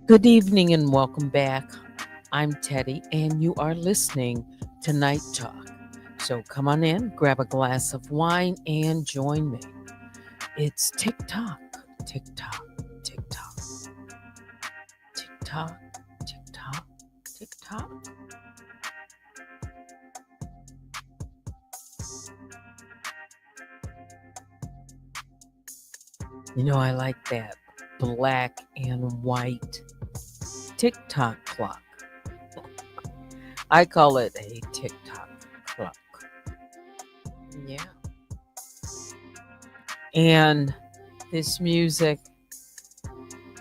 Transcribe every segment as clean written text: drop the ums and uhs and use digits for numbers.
Good evening and welcome back. I'm Teddy and you are listening to Night Talk. So come on in, grab a glass of wine and join me. It's tick-tock, tick-tock, tick-tock, tick-tock, tick-tock, tick-tock. You know, I like that black and white tick-tock clock. I call it a tick-tock clock. Yeah. And this music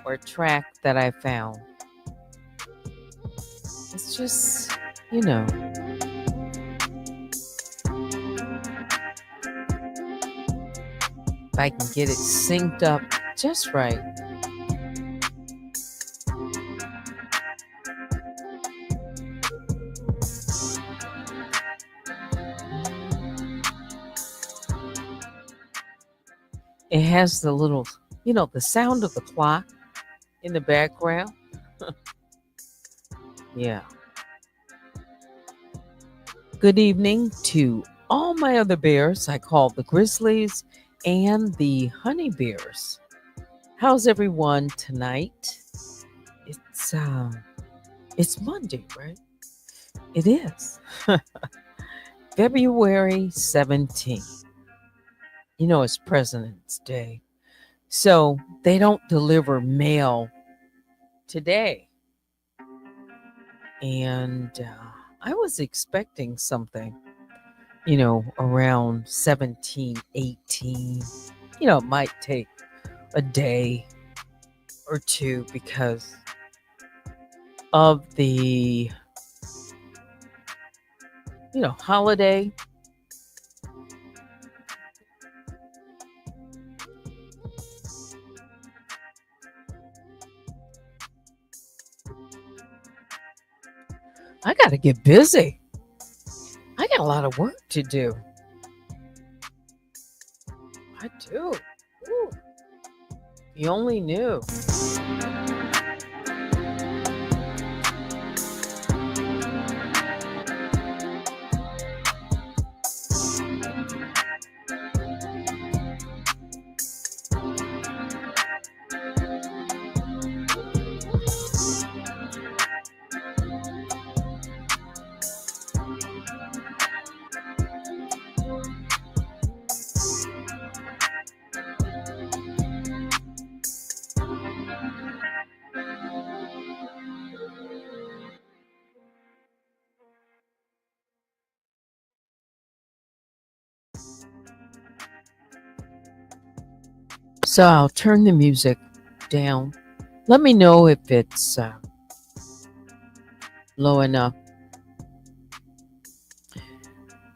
or track that I found, it's just, you know, if I can get it synced up just right. It has the little, you know, the sound of the clock in the background. Yeah. Good evening to all my other bears. I call the grizzlies and the honey bears. How's everyone tonight? It's Monday, right? It is. February 17th. You know, it's President's Day. So they don't deliver mail today. And I was expecting something, you know, around 17, 18. You know, it might take a day or two because of the, you know, holiday. I got to get busy. I got a lot of work to do. I do. Ooh. You only knew. So I'll turn the music down. Let me know if it's low enough.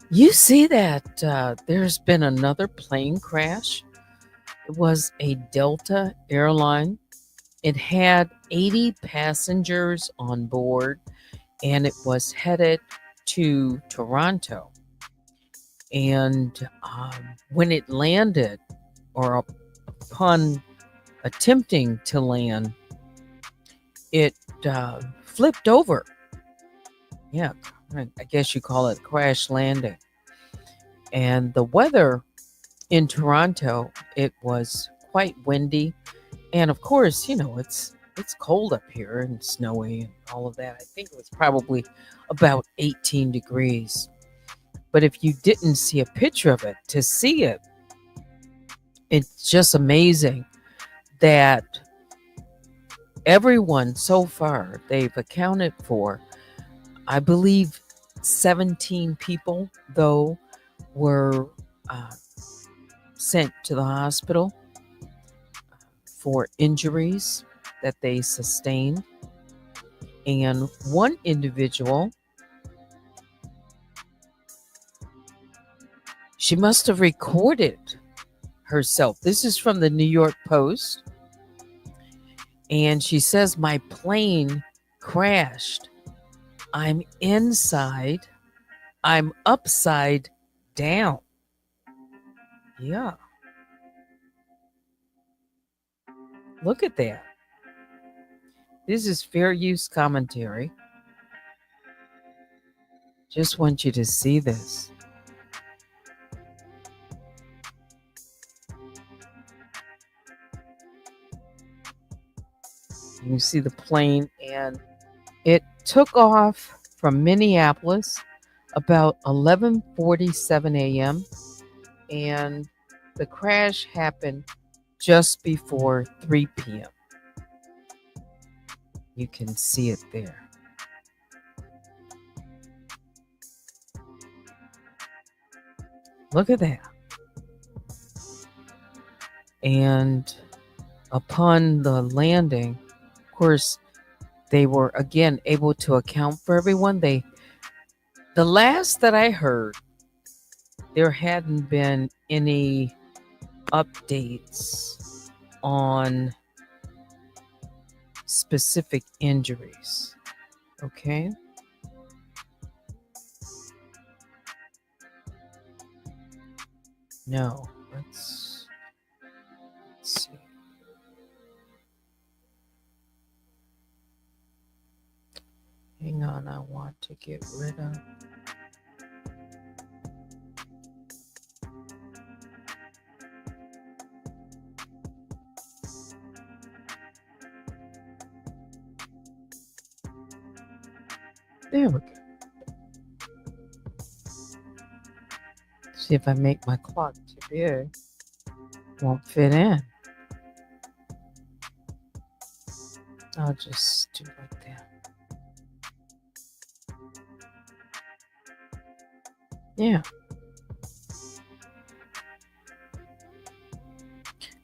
You see that there's been another plane crash. It was a Delta airline. It had 80 passengers on board and it was headed to Toronto. And when it landed, or upon attempting to land, it flipped over. Yeah, I guess you call it crash landing. And the weather in Toronto, it was quite windy. And of course, it's cold up here and snowy and all of that. I think it was probably about 18 degrees. But if you didn't see a picture of it, to see it, it's just amazing that everyone so far, they've accounted for, I believe, 17 people, though, were sent to the hospital for injuries that they sustained. And one individual, she must have recorded herself. This is from the New York Post. And she says, "My plane crashed. I'm inside. I'm upside down." Yeah. Look at that. This is fair use commentary. Just want you to see this. You see the plane, and it took off from Minneapolis about 11:47 a.m. and the crash happened just before 3 p.m. You can see it there. Look at that. And upon the landing, of course, they were again able to account for everyone. The last that I heard, there hadn't been any updates on specific injuries. Okay. No, let's see. Hang on, I want to get rid of. There we go. See if I make my clock too big. Won't fit in. I'll just do like that. Yeah.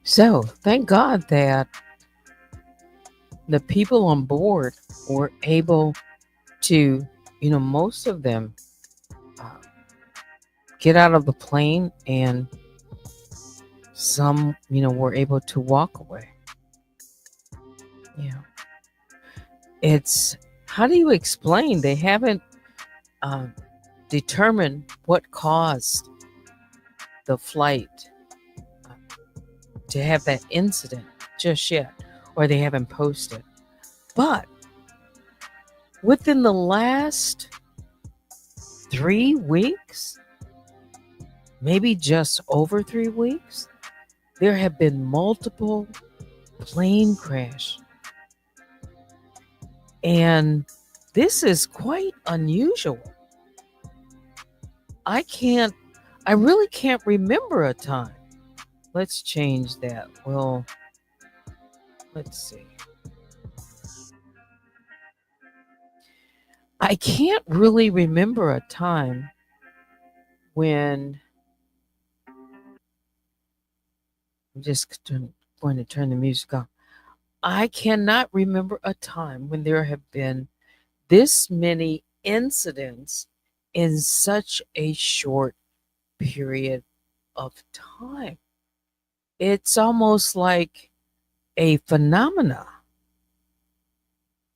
So thank God that the people on board were able to, most of them get out of the plane, and some, were able to walk away. Yeah. It's, how do you explain? They haven't determined what caused the flight to have that incident just yet, or they haven't posted. But within the last 3 weeks, maybe just over 3 weeks, there have been multiple plane crashes. And this is quite unusual. I really can't remember a time. Let's change that. Well, let's see. I can't really remember a time when, I'm just going to turn the music off. I cannot remember a time when there have been this many incidents in such a short period of time. It's almost like a phenomena,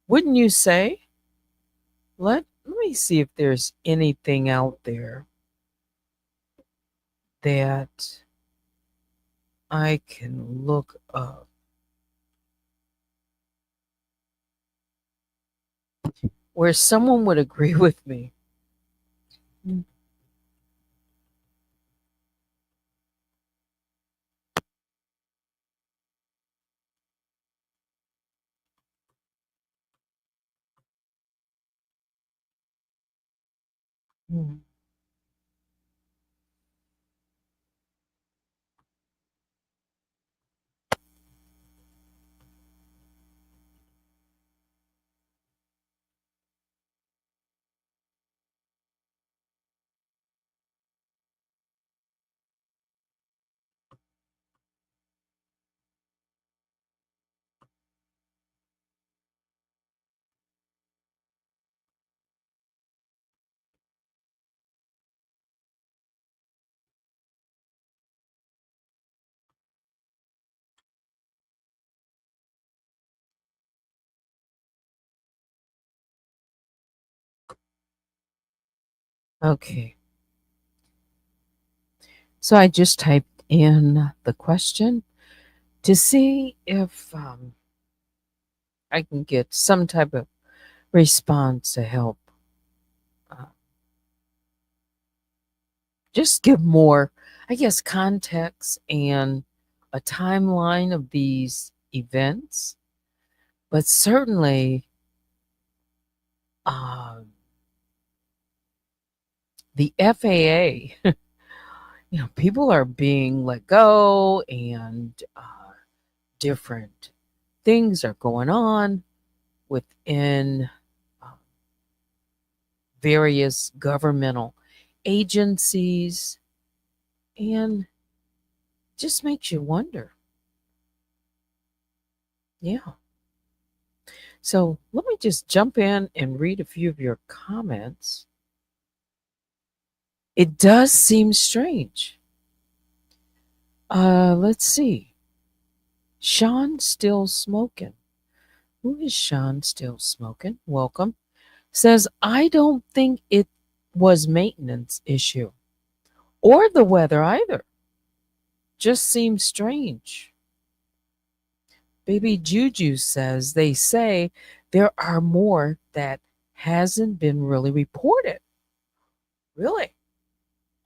wouldn't you say? Let me see if there's anything out there that I can look up where someone would agree with me. Hmm. Okay, so I just typed in the question to see if I can get some type of response to help uh, just give more, I guess, context and a timeline of these events. But certainly, um, the FAA, people are being let go and different things are going on within uh, various governmental agencies and just makes you wonder. Yeah. So let me just jump in and read a few of your comments. It does seem strange. Let's see. Sean Still Smoking. Who is Sean Still Smoking? Welcome. Says, I don't think it was maintenance issue or the weather either. Just seems strange. Baby Juju says they say there are more that hasn't been really reported. Really?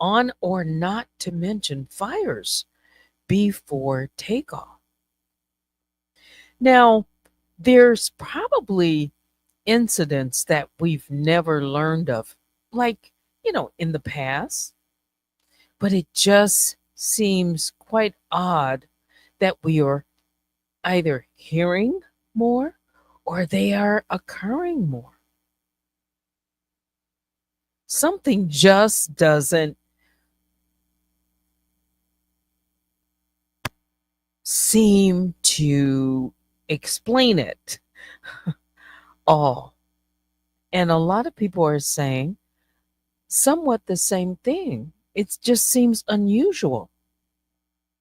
On or not to mention fires before takeoff. Now, there's probably incidents that we've never learned of, like, in the past, but it just seems quite odd that we are either hearing more or they are occurring more. Something just doesn't seem to explain it all. And a lot of people are saying somewhat the same thing. It just seems unusual,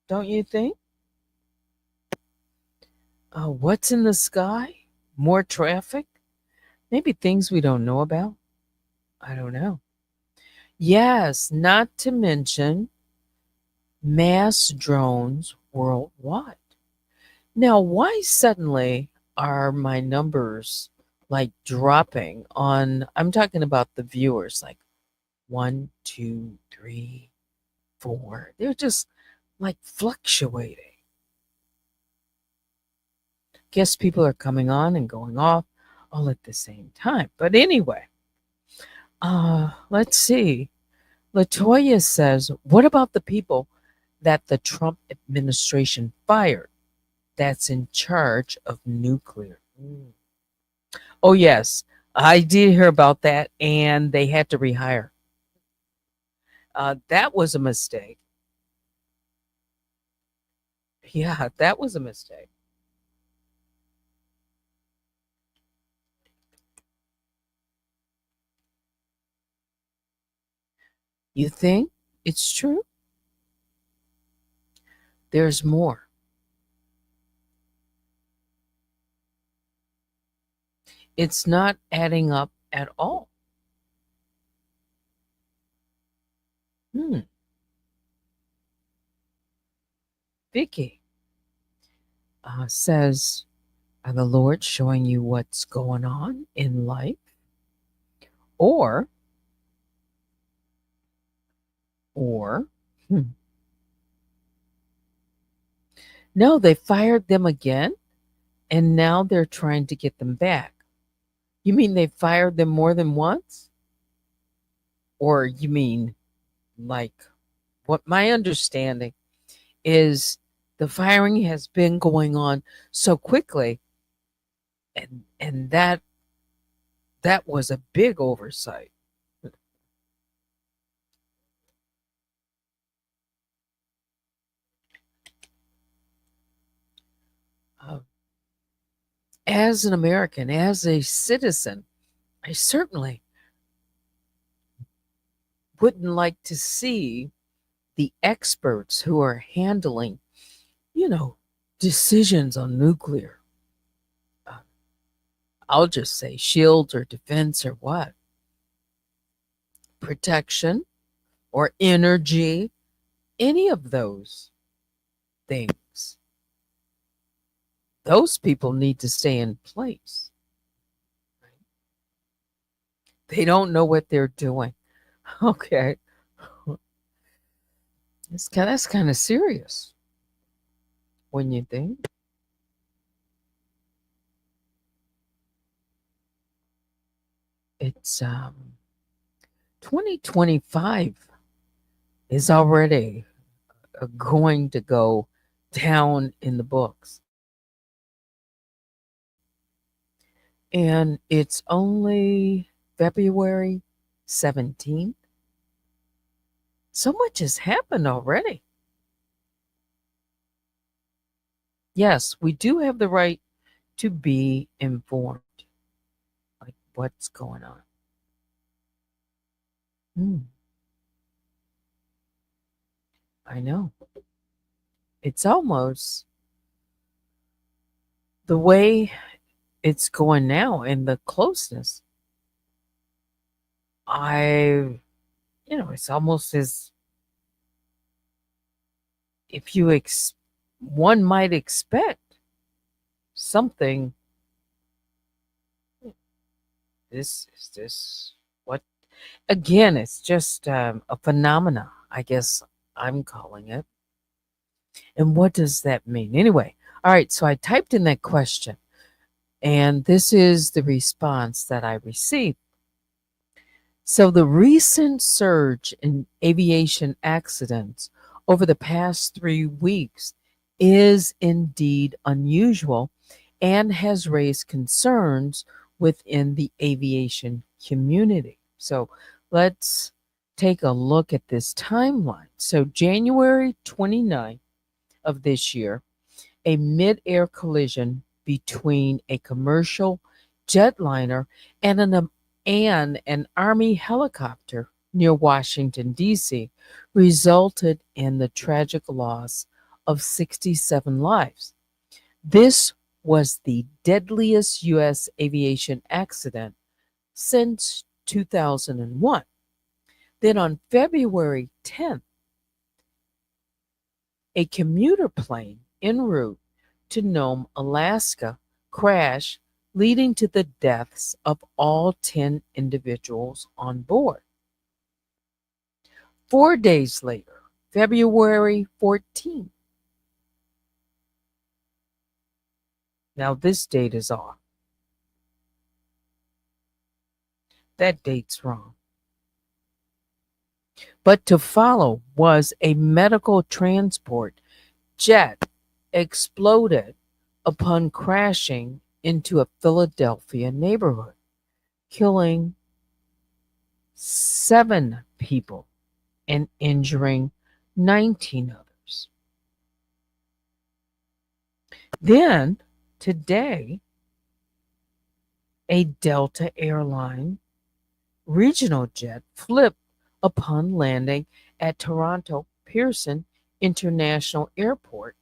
don't you think? What's in the sky? More traffic? Maybe things we don't know about? I don't know. Yes, not to mention mass drones worldwide. Now, why suddenly are my numbers like dropping on? I'm talking about the viewers, like one, two, three, four. They're just like fluctuating. Guess people are coming on and going off all at the same time. But anyway, let's see. Latoya says, what about the people that the Trump administration fired that's in charge of nuclear? Oh, yes, I did hear about that, and they had to rehire. That was a mistake. Yeah, that was a mistake. You think it's true? There's more. It's not adding up at all. Hmm. Vicky says, are the Lord showing you what's going on in life? Or, or, hmm, no, they fired them again and now they're trying to get them back. You mean they fired them more than once? Or you mean like what my understanding is the firing has been going on so quickly and that was a big oversight. Uh, as an American, as a citizen, I certainly wouldn't like to see the experts who are handling, you know, decisions on nuclear. Uh, I'll just say shield or defense or what? Protection or energy, any of those things. Those people need to stay in place. They don't know what they're doing. Okay. That's kind of serious when you think. It's 2025 is already going to go down in the books. And it's only February 17th. So much has happened already. Yes, we do have the right to be informed, like what's going on. Hmm, I know. It's almost the way it's going now and the closeness. I, it's almost as if one might expect something. This is this what again? It's just a phenomena, I guess I'm calling it. And what does that mean? Anyway, all right. So I typed in that question, and this is the response that I received. So, the recent surge in aviation accidents over the past 3 weeks is indeed unusual and has raised concerns within the aviation community. So, let's take a look at this timeline. So, January 29th of this year, a mid-air collision between a commercial jetliner and an Army helicopter near Washington, D.C., resulted in the tragic loss of 67 lives. This was the deadliest U.S. aviation accident since 2001. Then on February 10th, a commuter plane en route to Nome, Alaska, crashed, leading to the deaths of all 10 individuals on board. 4 days later, February 14th, now this date is off. That date's wrong. But to follow was a medical transport jet exploded upon crashing into a Philadelphia neighborhood, killing 7 people and injuring 19 others. Then, today, a Delta airline regional jet flipped upon landing at Toronto Pearson International Airport,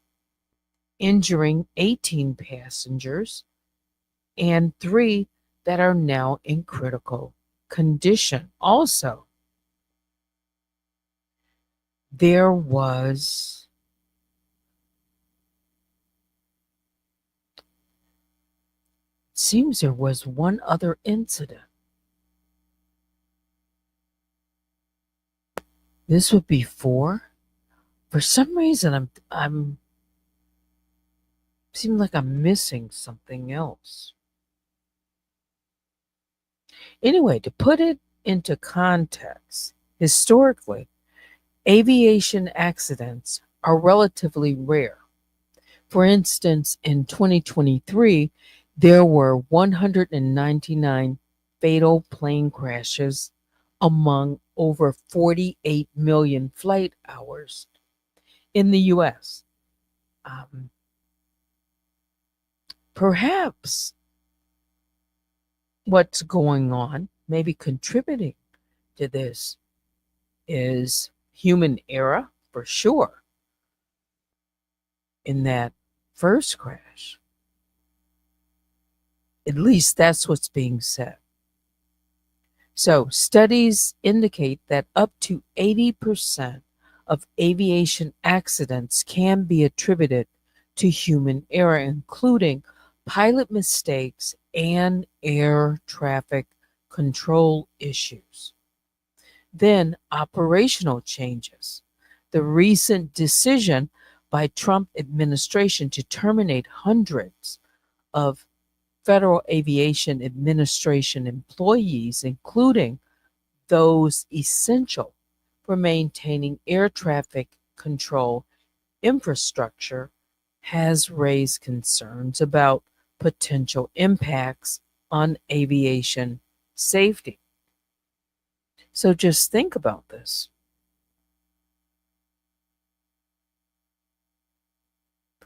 injuring 18 passengers and 3 that are now in critical condition. Also, there was seems there was one other incident. This would be 4. For some reason I'm seems like I'm missing something else. Anyway, to put it into context, historically, aviation accidents are relatively rare. For instance, in 2023, there were 199 fatal plane crashes among over 48 million flight hours in the US. Perhaps what's going on, maybe contributing to this, is human error for sure in that first crash. At least that's what's being said. So, studies indicate that up to 80% of aviation accidents can be attributed to human error, including pilot mistakes and air traffic control issues. Then, operational changes. The recent decision by Trump administration to terminate hundreds of Federal Aviation Administration employees, including those essential for maintaining air traffic control infrastructure, has raised concerns about potential impacts on aviation safety. So just think about this.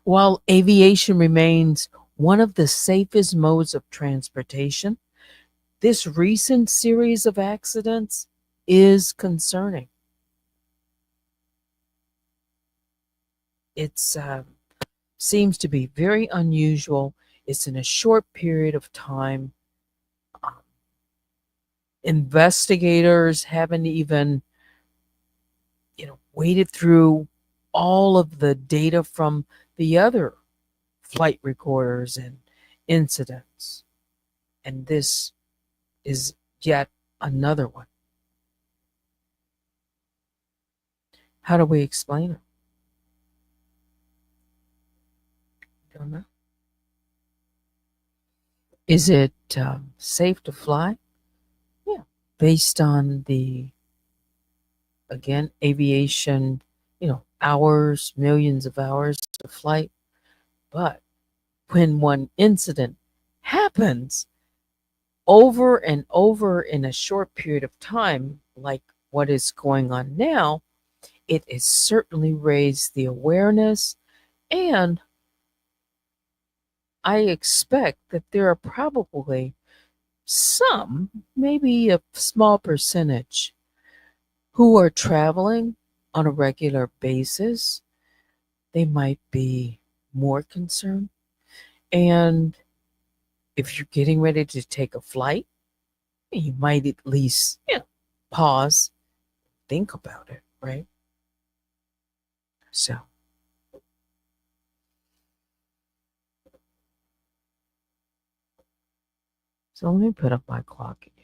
While aviation remains one of the safest modes of transportation, this recent series of accidents is concerning. It seems to be very unusual. It's in a short period of time. Investigators haven't even, waded through all of the data from the other flight recorders and incidents. And this is yet another one. How do we explain it? Don't know. Is it safe to fly? Yeah, based on the, again, aviation, hours, millions of hours of flight. But when one incident happens over and over in a short period of time, like what is going on now, it has certainly raised the awareness, and I expect that there are probably some, maybe a small percentage, who are traveling on a regular basis. They might be more concerned. And if you're getting ready to take a flight, you might at least, pause, think about it, right? So let me put up my clock again.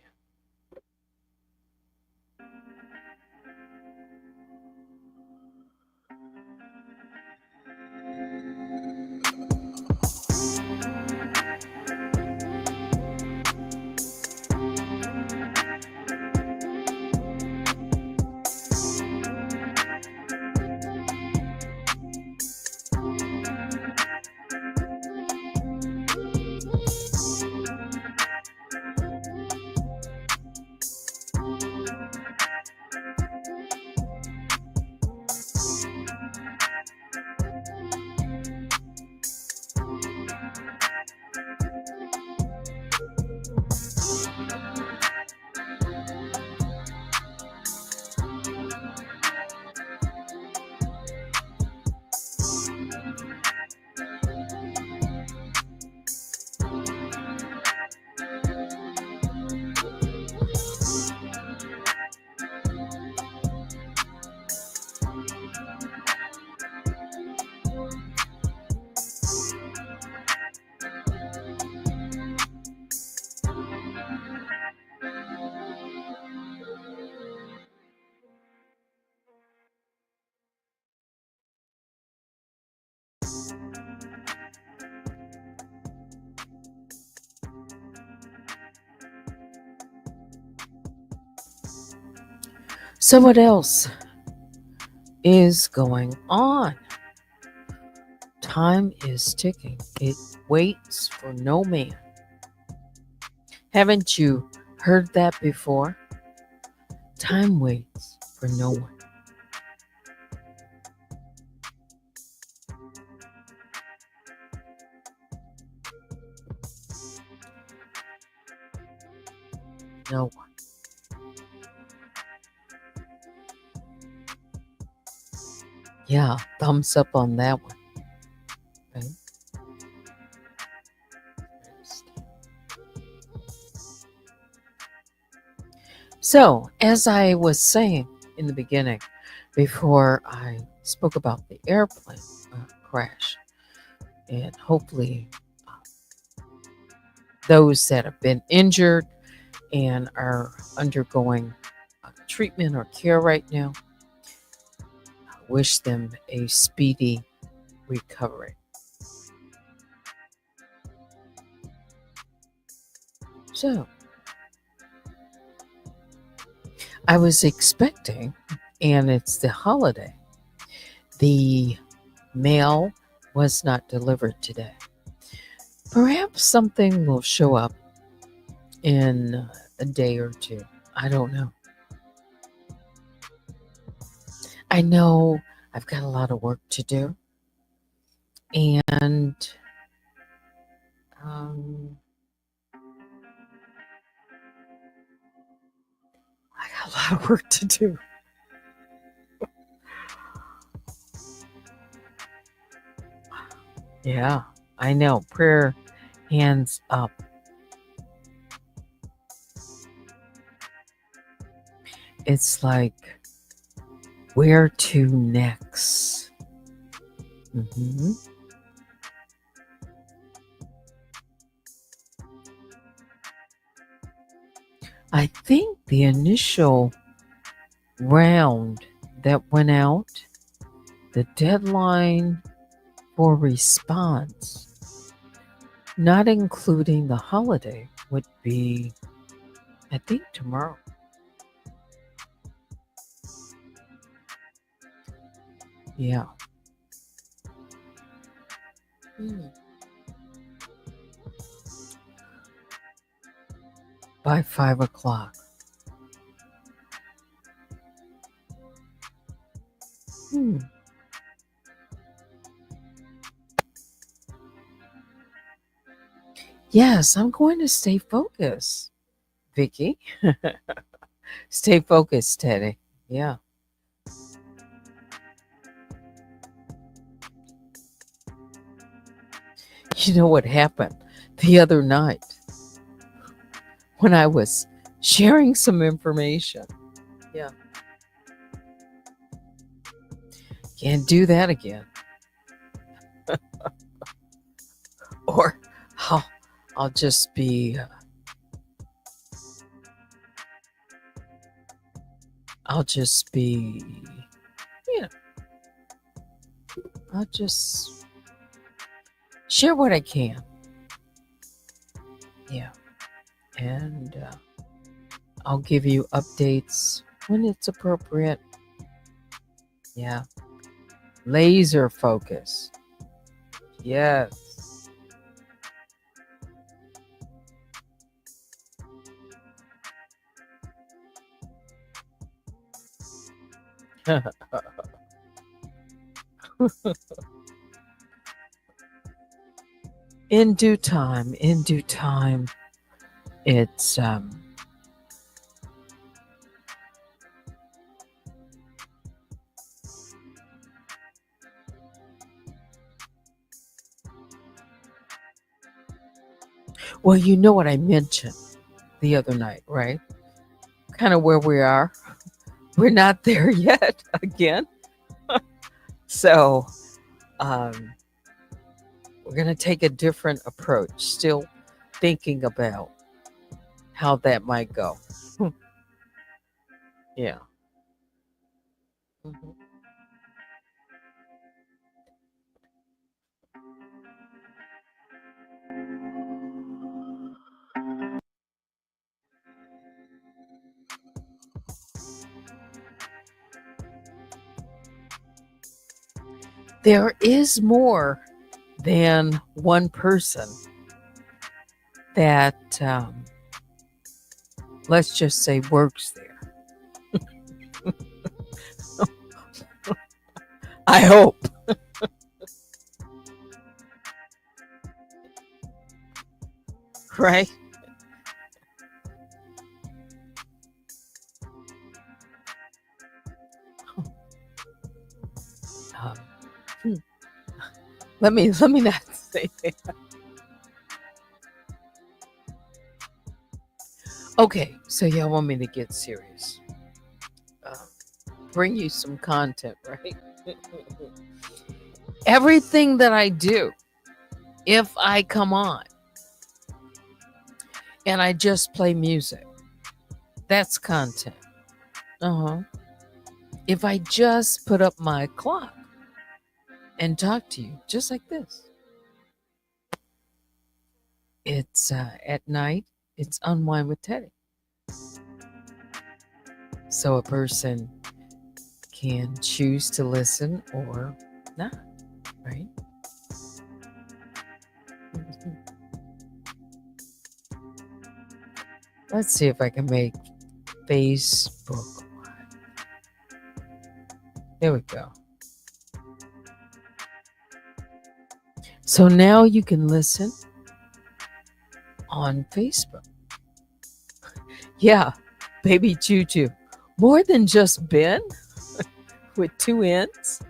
So, what else is going on? Time is ticking, it waits for no man. Haven't you heard that before? Time waits for no one. No one. Yeah, thumbs up on that one. Okay. So, as I was saying in the beginning, before I spoke about the airplane crash, and hopefully those that have been injured and are undergoing treatment or care right now, I wish them a speedy recovery. So, I was expecting, and it's the holiday, the mail was not delivered today. Perhaps something will show up in a day or two. I don't know. I know I've got a lot of work to do, and um, I got a lot of work to do. Yeah, I know. Prayer hands up. It's like, where to next? hmm I think the initial round that went out, the deadline for response, not including the holiday, would be, I think, tomorrow. Yeah. Hmm. By 5 o'clock. Hmm. Yes, I'm going to stay focused, Vicky. Stay focused, Teddy. Yeah. You know what happened the other night when I was sharing some information? Yeah. Can't do that again. Or I'll, I'll just be, I'll just be, you know, I'll just share what I can. Yeah. And I'll give you updates when it's appropriate. Yeah. Laser focus. Yes. In due time, in due time, it's well, you know what I mentioned the other night, right? Kind of where we are. We're not there yet again. So um, we're going to take a different approach, still thinking about how that might go. Yeah. Mhm. there is more than one person that, let's just say, works there. I hope. Right? Um, hmm. Let me not say that. Okay, so y'all want me to get serious. Bring you some content, right? Everything that I do, if I come on and I just play music, that's content. If I just put up my clock and talk to you just like this, it's at night, it's Unwind with Teddy. So a person can choose to listen or not, right? Let's see if I can make Facebook. There we go. So now you can listen on Facebook. Yeah, baby choo choo. More than just Ben with two N's.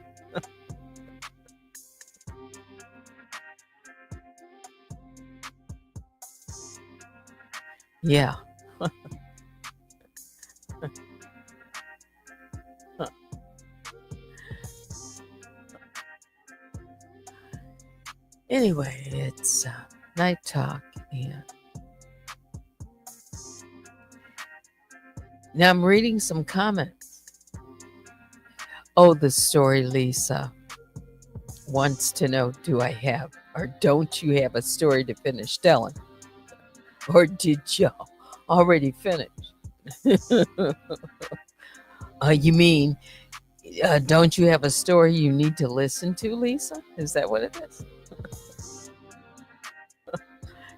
Yeah. Anyway, it's Night Talk, and now I'm reading some comments. Oh, the story Lisa wants to know, do I have or don't you have a story to finish telling? Or did y'all already finish? You mean, don't you have a story you need to listen to, Lisa? Is that what it is?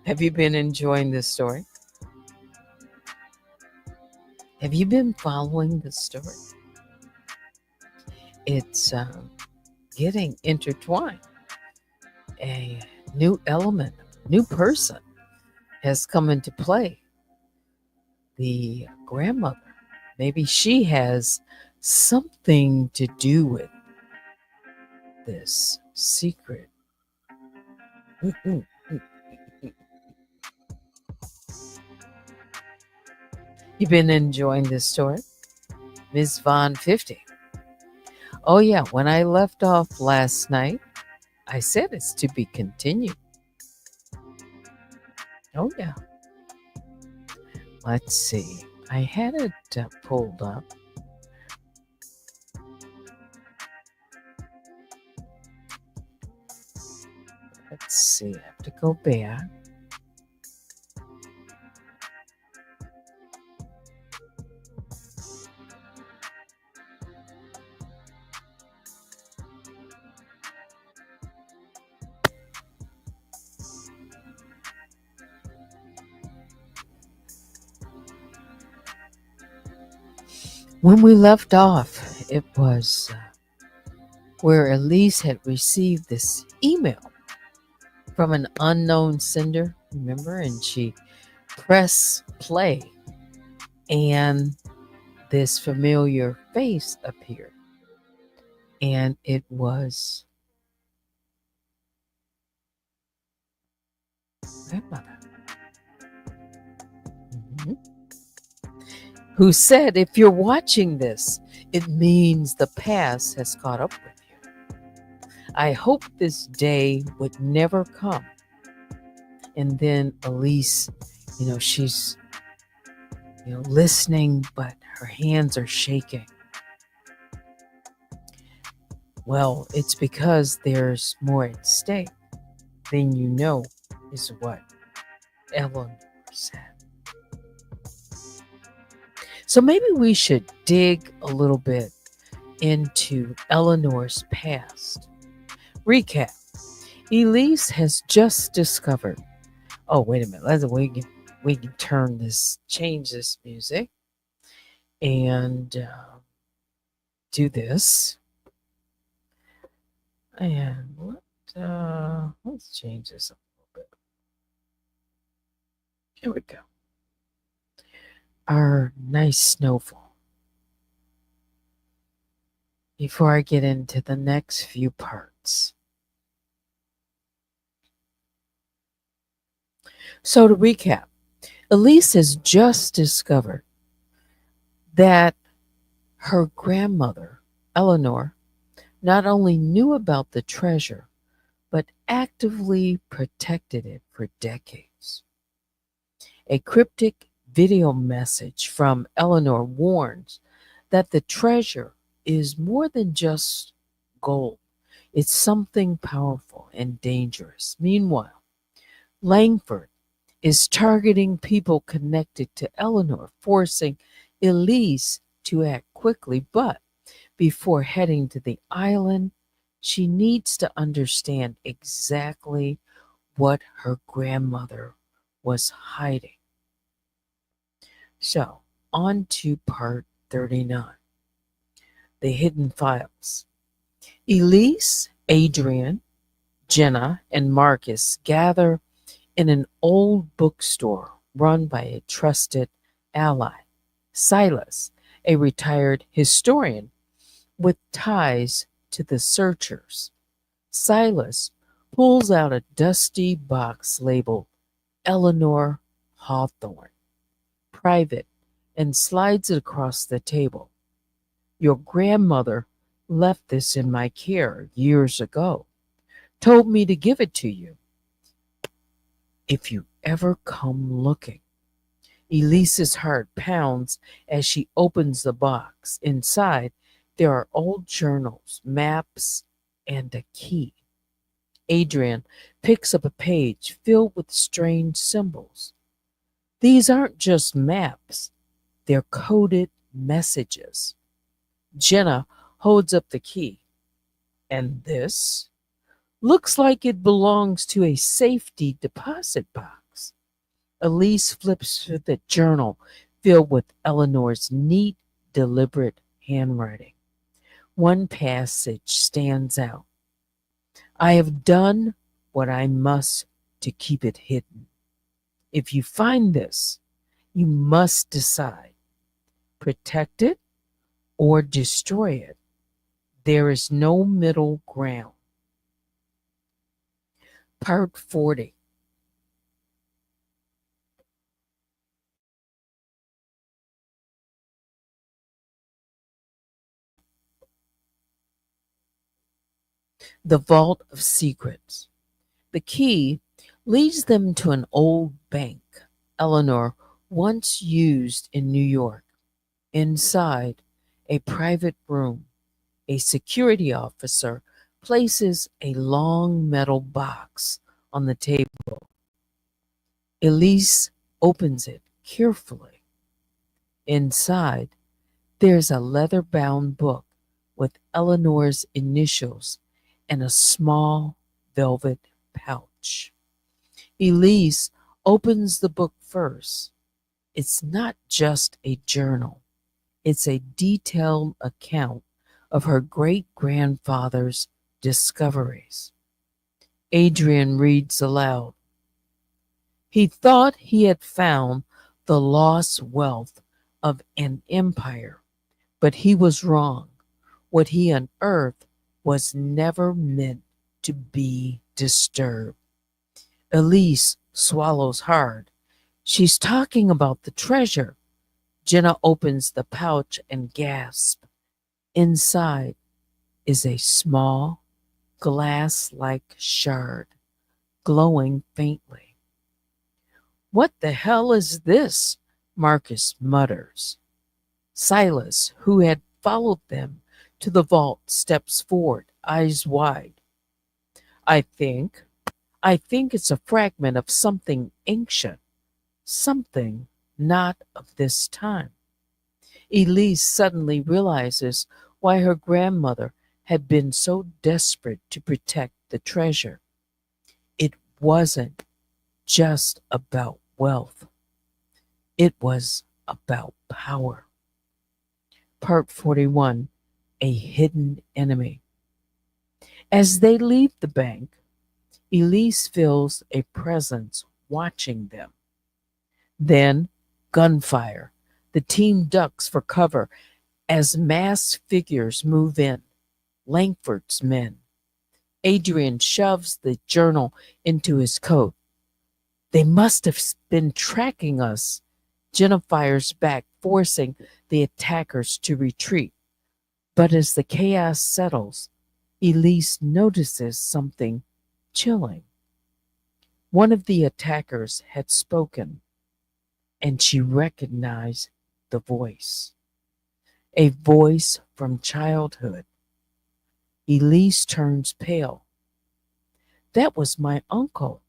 Have you been enjoying this story? Have you been following the story? It's getting intertwined. A new element, new person has come into play. The grandmother. Maybe she has something to do with this secret. You've been enjoying this story? Ms. Von 50. Oh, yeah. When I left off last night, I said it's to be continued. Oh, yeah. Let's see. I had it pulled up. Let's see. I have to go back. When we left off, it was where Elise had received this email from an unknown sender, remember? And she pressed play, and this familiar face appeared. And it was grandmother. Who said, if you're watching this, it means the past has caught up with you. I hope this day would never come. And then Elise, she's, listening, but her hands are shaking. Well, it's because there's more at stake than you know, is what Eleanor said. So maybe we should dig a little bit into Eleanor's past. Recap. Elise has just discovered. Oh, wait a minute. We can change this music and do this. And let's change this a little bit. Here we go. Our nice snowfall. Before I get into the next few parts. So to recap, Elise has just discovered that her grandmother, Eleanor, not only knew about the treasure, but actively protected it for decades. A cryptic video message from Eleanor warns that the treasure is more than just gold. It's something powerful and dangerous. Meanwhile, Langford is targeting people connected to Eleanor, forcing Elise to act quickly. But before heading to the island, she needs to understand exactly what her grandmother was hiding. So, on to part 39, the hidden files. Elise, Adrian, Jenna, and Marcus gather in an old bookstore run by a trusted ally, Silas, a retired historian with ties to the searchers. Silas pulls out a dusty box labeled Eleanor Hawthorne, private, and slides it across the table. Your grandmother left this in my care years ago, told me to give it to you if you ever come looking. Elise's heart pounds as she opens the box. Inside, there are old journals, maps, and a key. Adrian picks up a page filled with strange symbols. These aren't just maps, they're coded messages. Jenna holds up the key. And this looks like it belongs to a safety deposit box. Elise flips through the journal filled with Eleanor's neat, deliberate handwriting. One passage stands out. I have done what I must to keep it hidden. If you find this, you must decide: protect it or destroy it. There is no middle ground. Part 40. The Vault of Secrets. The key leads them to an old bank Eleanor once used in New York. Inside a private room, a security officer places a long metal box on the table. Elise opens it carefully. Inside, there's a leather bound book with Eleanor's initials and a small velvet pouch. Elise opens the book first. It's not just a journal, it's a detailed account of her great grandfather's discoveries. Adrian reads aloud. He thought he had found the lost wealth of an empire, but he was wrong. What he unearthed was never meant to be disturbed. Elise swallows hard. She's talking about the treasure. Jenna opens the pouch and gasps. Inside is a small, glass like shard, glowing faintly. What the hell is this? Marcus mutters. Silas, who had followed them to the vault, steps forward, eyes wide. I think it's a fragment of something ancient, something not of this time. Elise suddenly realizes why her grandmother had been so desperate to protect the treasure. It wasn't just about wealth, it was about power. Part 41, A Hidden Enemy. As they leave the bank, Elise feels a presence watching them. Then, gunfire. The team ducks for cover as masked figures move in. Langford's men. Adrian shoves the journal into his coat. They must have been tracking us. Jenna fires back, forcing the attackers to retreat. But as the chaos settles, Elise notices something chilling. One of the attackers had spoken, and she recognized the voice. A voice from childhood. Elise turns pale. That was my uncle.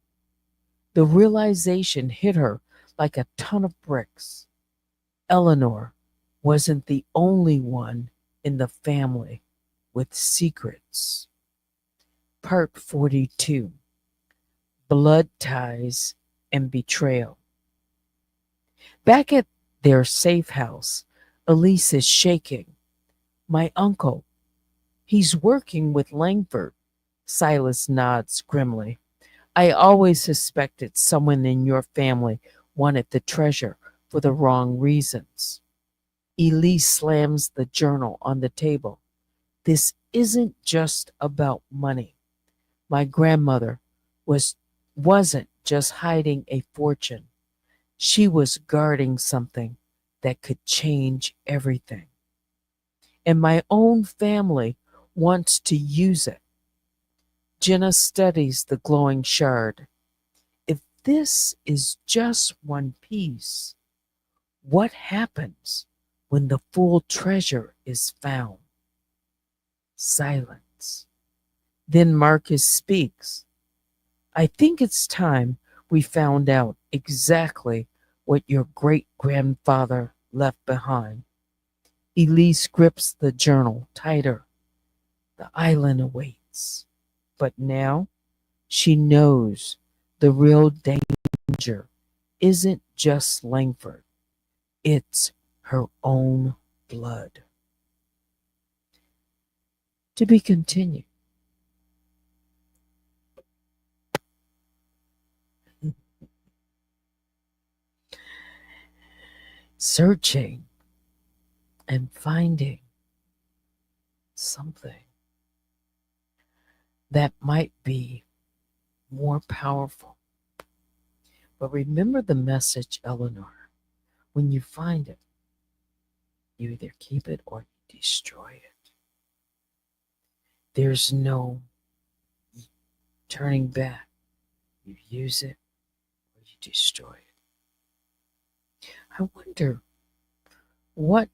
The realization hit her like a ton of bricks. Eleanor wasn't the only one in the family with secrets. Part 42, Blood Ties and Betrayal. Back at their safe house, Elise is shaking. My uncle, he's working with Langford. Silas nods grimly. I always suspected someone in your family wanted the treasure for the wrong reasons. Elise slams the journal on the table. This isn't just about money. My grandmother wasn't just hiding a fortune. She was guarding something that could change everything. And my own family wants to use it. Jenna studies the glowing shard. If this is just one piece, what happens when the full treasure is found? Silence. Then Marcus speaks. I think it's time we found out exactly what your great-grandfather left behind. Elise grips the journal tighter. The island awaits. But now she knows the real danger isn't just Langford. It's her own blood. To be continued. Searching and finding something that might be more powerful. But remember the message, Eleanor. When you find it, you either keep it or you destroy it. There's no turning back. You use it or you destroy it. I wonder what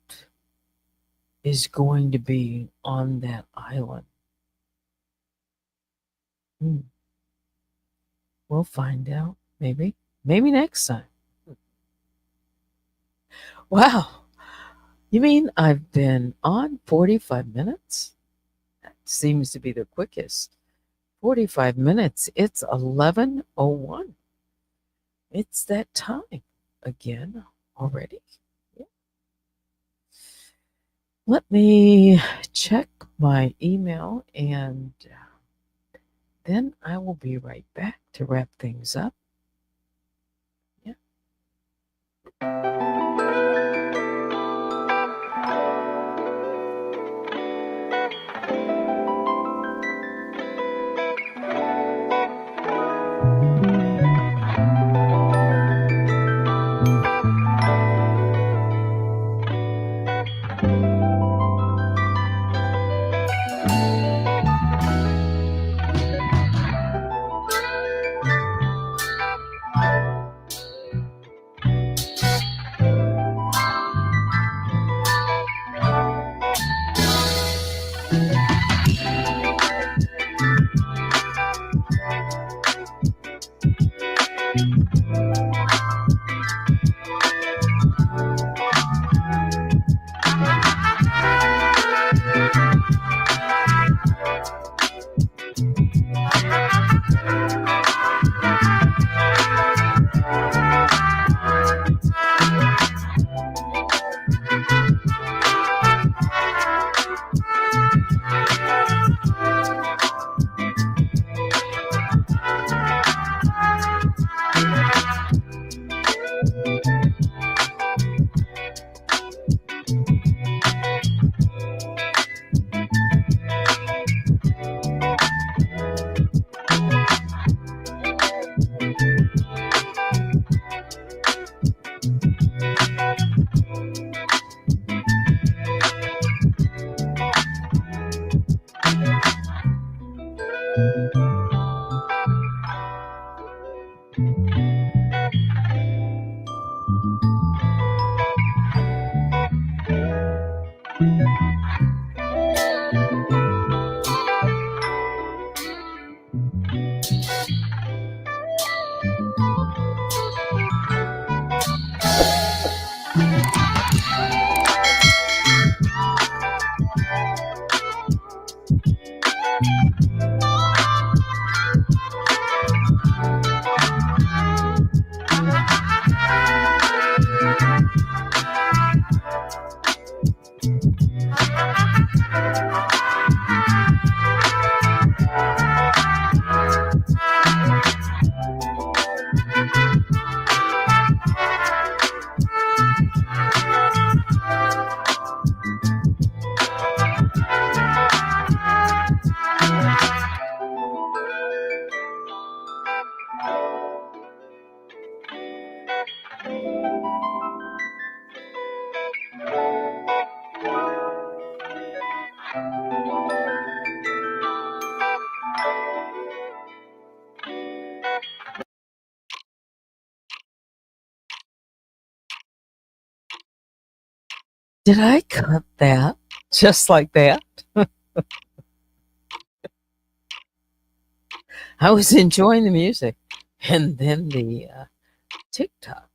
is going to be on that island. We'll find out, maybe next time. Wow, you mean I've been on 45 minutes? That seems to be the quickest. 45 minutes, it's 11:01. It's that time again already. Yeah. Let me check my email and then I will be right back to wrap things up. Yeah. Did I cut that just like that? I was enjoying the music. And then the TikTok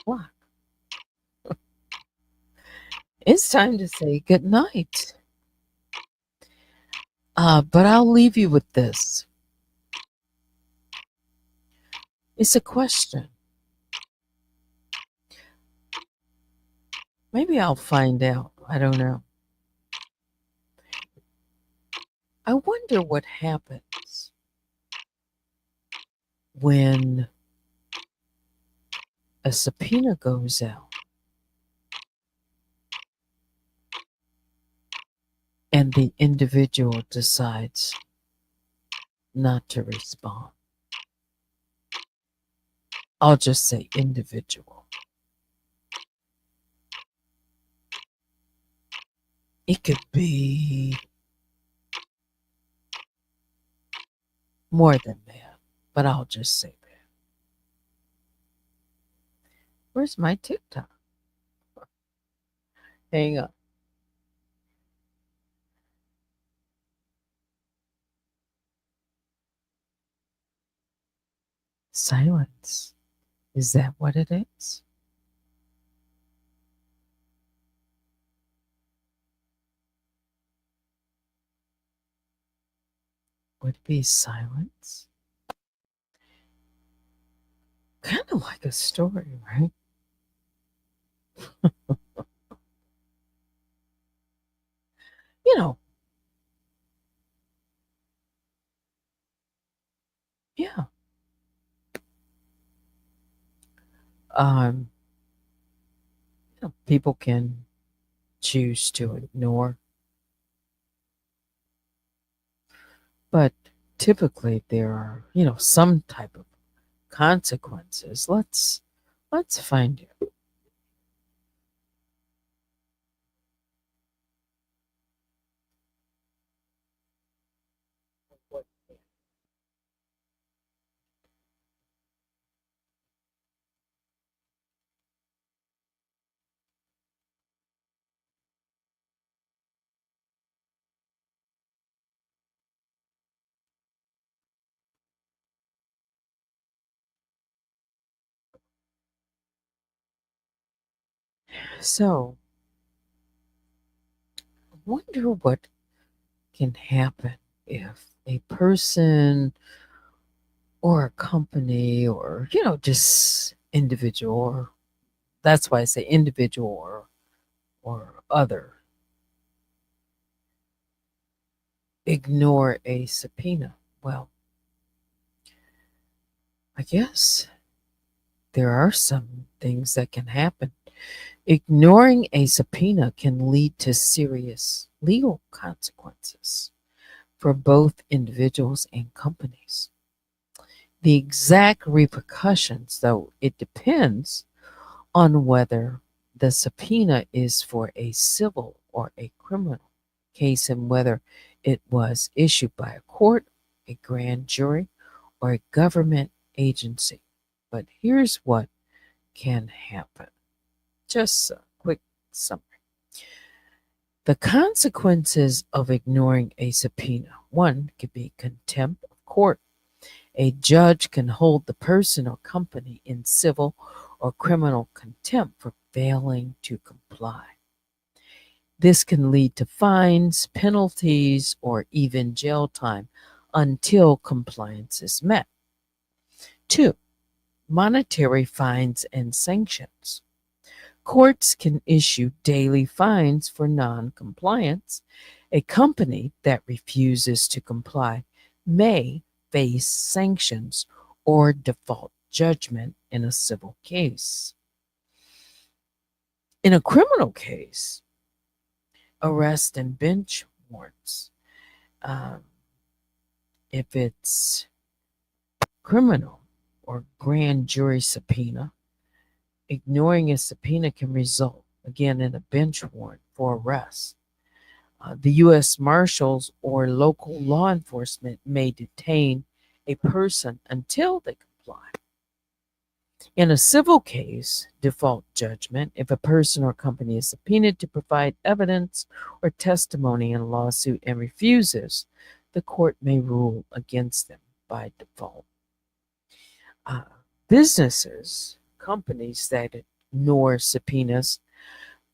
clock. It's time to say good night. But I'll leave you with this. It's a question. Maybe I'll find out. I don't know. I wonder what happens when a subpoena goes out and the individual decides not to respond. I'll just say individual. It could be more than that, but I'll just say that. Where's my TikTok? Hang on. Silence. Is that what it is? Would it be silence? Kind of like a story, right? You know, yeah. Um, people can choose to ignore, but typically there are, some type of consequences. Let's find it. So, I wonder what can happen if a person or a company or, just individual, or that's why I say individual or other, ignore a subpoena. Well, I guess there are some things that can happen. Ignoring a subpoena can lead to serious legal consequences for both individuals and companies. The exact repercussions, though, it depends on whether the subpoena is for a civil or a criminal case and whether it was issued by a court, a grand jury, or a government agency. But here's what can happen. Just a quick summary. The consequences of ignoring a subpoena. One could be contempt of court. A judge can hold the person or company in civil or criminal contempt for failing to comply. This can lead to fines, penalties, or even jail time until compliance is met. Two, monetary fines and sanctions. Courts can issue daily fines for non-compliance. A company that refuses to comply may face sanctions or default judgment in a civil case. In a criminal case, arrest and bench warrants. Um, if it's criminal or grand jury subpoena, ignoring a subpoena can result again in a bench warrant for arrest. The U.S. Marshals or local law enforcement may detain a person until they comply. In a civil case, default judgment, if a person or company is subpoenaed to provide evidence or testimony in a lawsuit and refuses, the court may rule against them by default. Uh, Businesses, companies that ignore subpoenas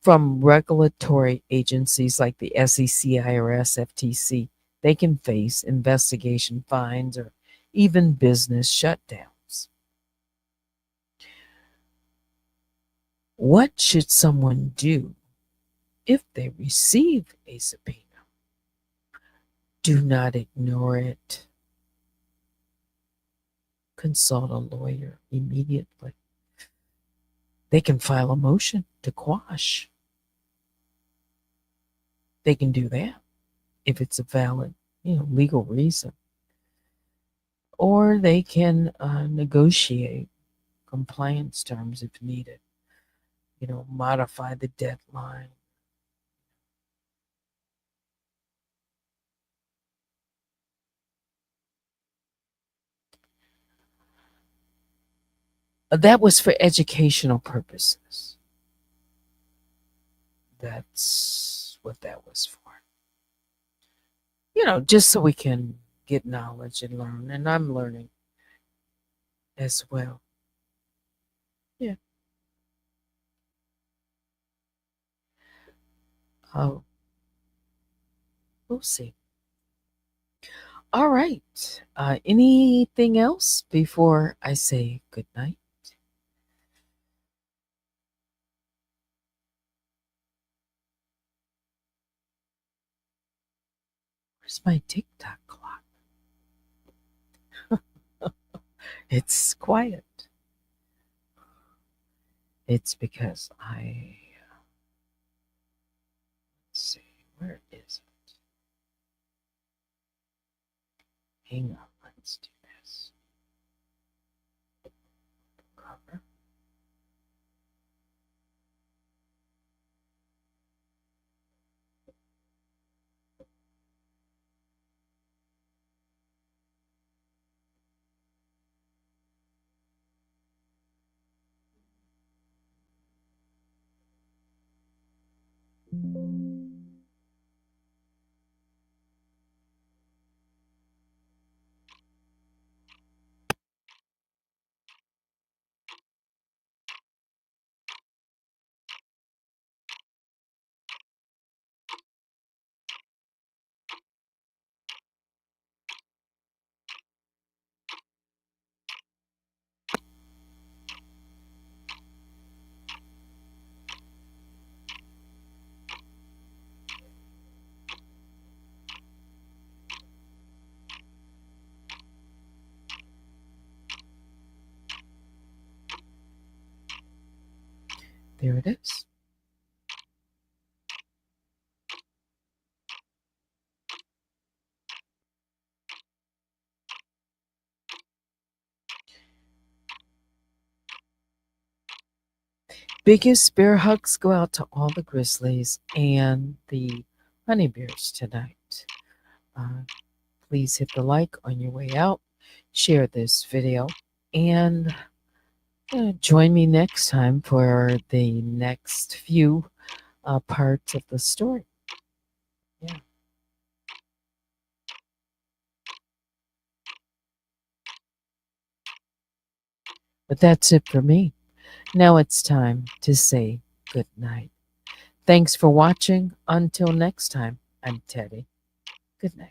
from regulatory agencies like the SEC, IRS, FTC, they can face investigation fines or even business shutdowns. What should someone do if they receive a subpoena? Do not ignore it. Consult a lawyer immediately. They can file a motion to quash. They can do that if it's a valid, legal reason. Or they can negotiate compliance terms if needed. Modify the deadline. That was for educational purposes. That's what that was for. Just so we can get knowledge and learn. And I'm learning as well. Yeah. Oh, we'll see. All right. Anything else before I say good night? Where's my TikTok clock? It's quiet. It's because let's see, where is it? Hang on, let's do this. Cover. There it is. Biggest bear hugs go out to all the grizzlies and the honey bears tonight. Uh, please hit the like on your way out, share this video, and join me next time for the next few parts of the story. Yeah. But that's it for me. Now it's time to say good night. Thanks for watching. Until next time, I'm Teddy. Good night.